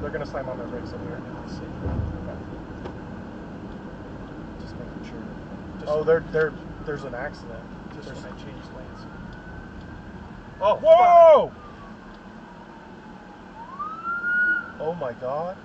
they're gonna slam on their brakes over here. Let's see. Okay. Just making sure. Oh, there's an accident. Just when I change lanes. Oh, whoa! Fuck. Oh my God.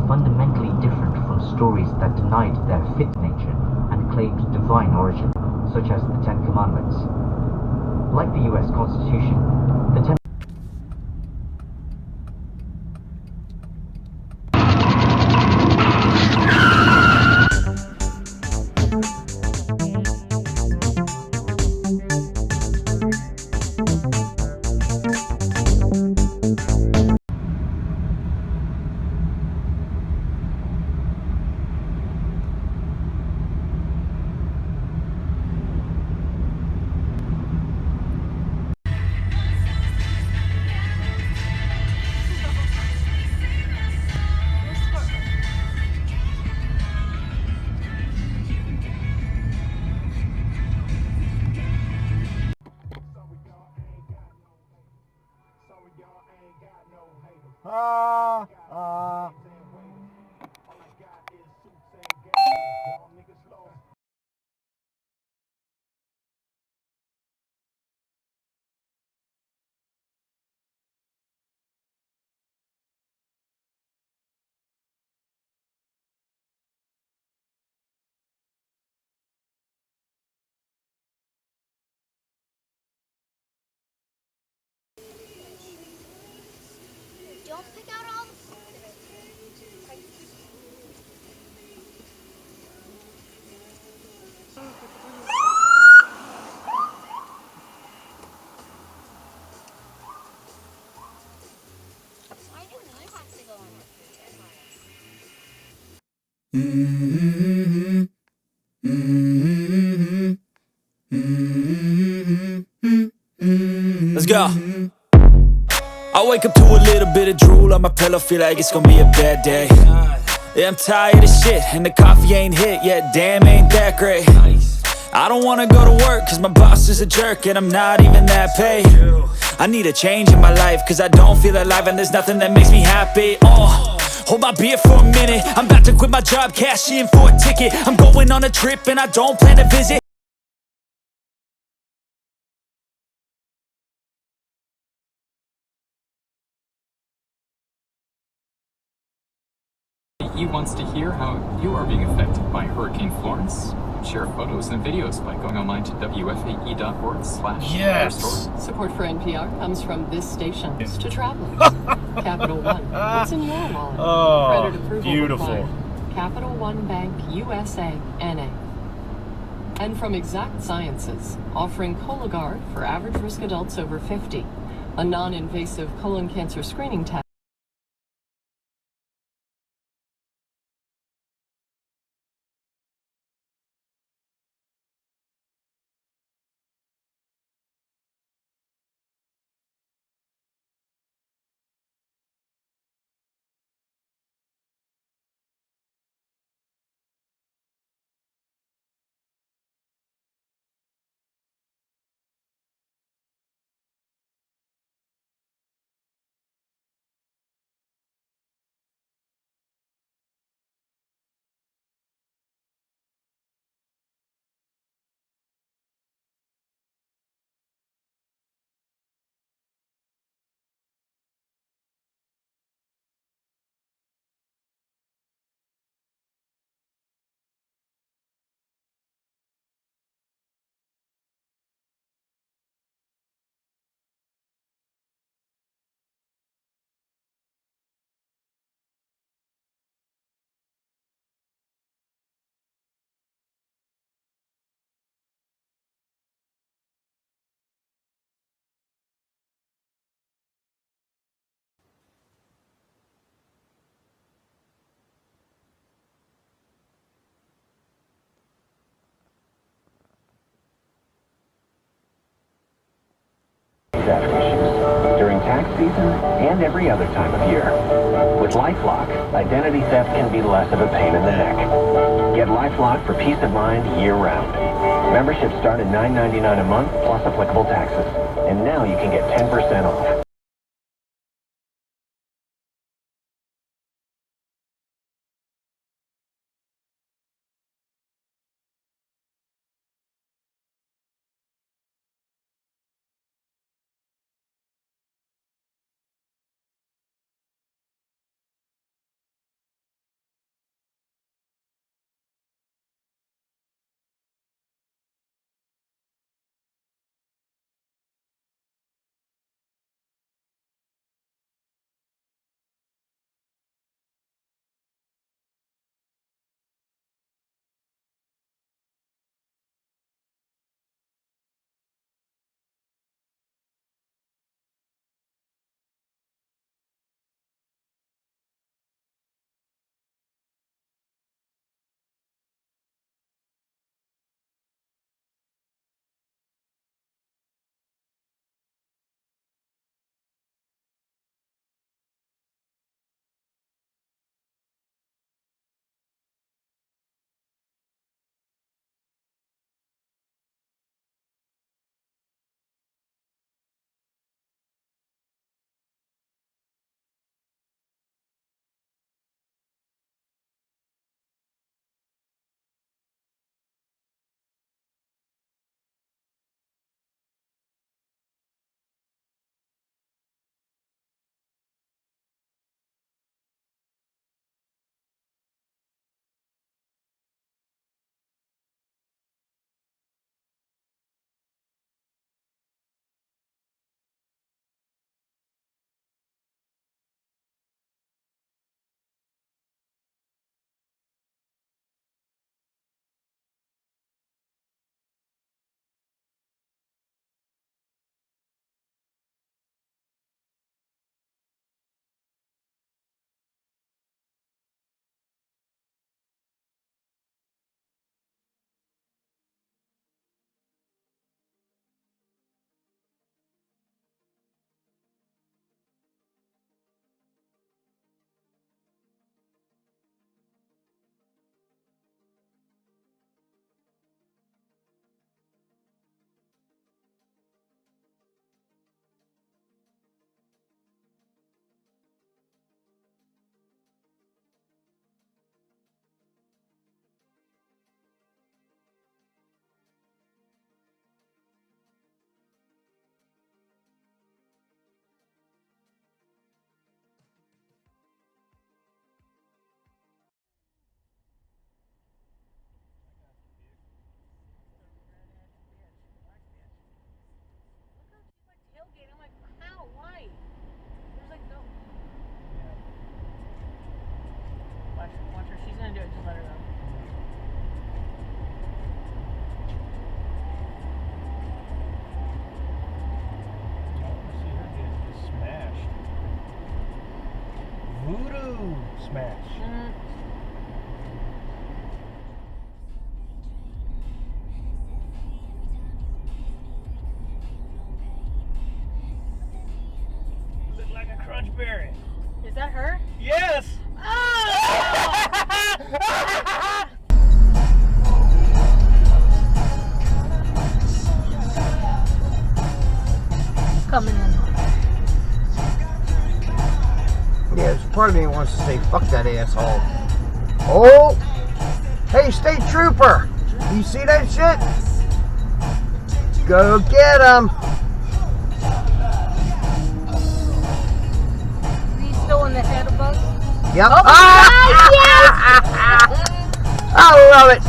Fundamentally different from stories that denied their fifth nature and claimed divine origin, such as the Ten Commandments. Like the US Constitution, the Ten Don't pick out all the Why do we have to go on it? Let's go. I wake up to a little bit of drool on my pillow, feel like it's gonna be a bad day. Yeah, I'm tired of shit, and the coffee ain't hit yet, damn, ain't that great. I don't wanna go to work, cause my boss is a jerk, and I'm not even that paid. I need a change in my life, cause I don't feel alive, and there's nothing that makes me happy. Hold my beer for a minute, I'm about to quit my job, cash in for a ticket. I'm going on a trip, and I don't plan to visit. He wants to hear how you are being affected by Hurricane Florence. Share photos and videos by going online to wfae.org/restore. Support for NPR comes from this station. To travelers. Capital One. What's in your wallet? Credit approval beautiful. required. Capital One Bank USA, NA. And from Exact Sciences, offering Cologuard for average risk adults over 50, a non-invasive colon cancer screening test. theft issues during tax season and every other time of year. With LifeLock, identity theft can be less of a pain in the neck. Get LifeLock for peace of mind year-round. Membership start at $9.99 a month plus applicable taxes. And now you can get 10% off. Tailgate. I'm like, how? Why? There's like no. Watch her. She's gonna do it. Just let her go. I want to see her get just smashed. Voodoo smash. Crunchberry. Is that her? Yes! Oh! Coming in. Yeah, there's part of me that wants to say, fuck that asshole. Oh! Hey, state trooper! You see that shit? Go get him! Still in the head of us? Yep. Oh my God, yes! I love it.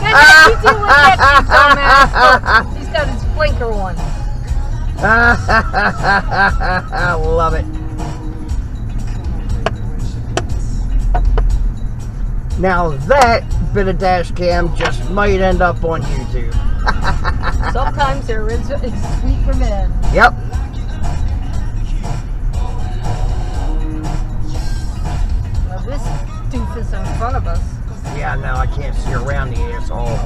He's got his flanker one. I love it. Now that bit of dash cam just might end up on YouTube. Sometimes there is sweet revenge. Yep. This doofus in front of us. Yeah, no, I can't see around the asshole.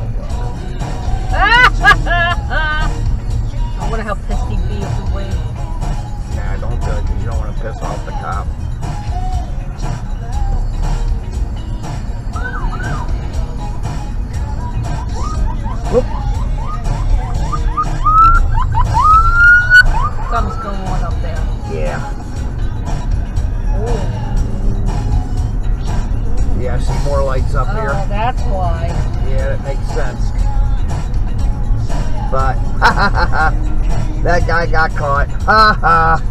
I wonder how pissed he'd be if we wave. You don't want to piss off the cop. Whoop. Something's going on up there. Yeah. Ooh. Yeah, I see more lights up here. Oh, that's why. Yeah, that makes sense. But, that guy got caught. Ha ha.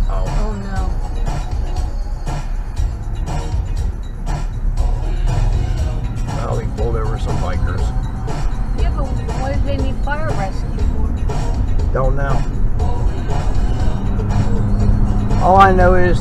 Oh no. Well, we pulled over some bikers. Yeah, but what did they need fire rescue for? Don't know. All I know is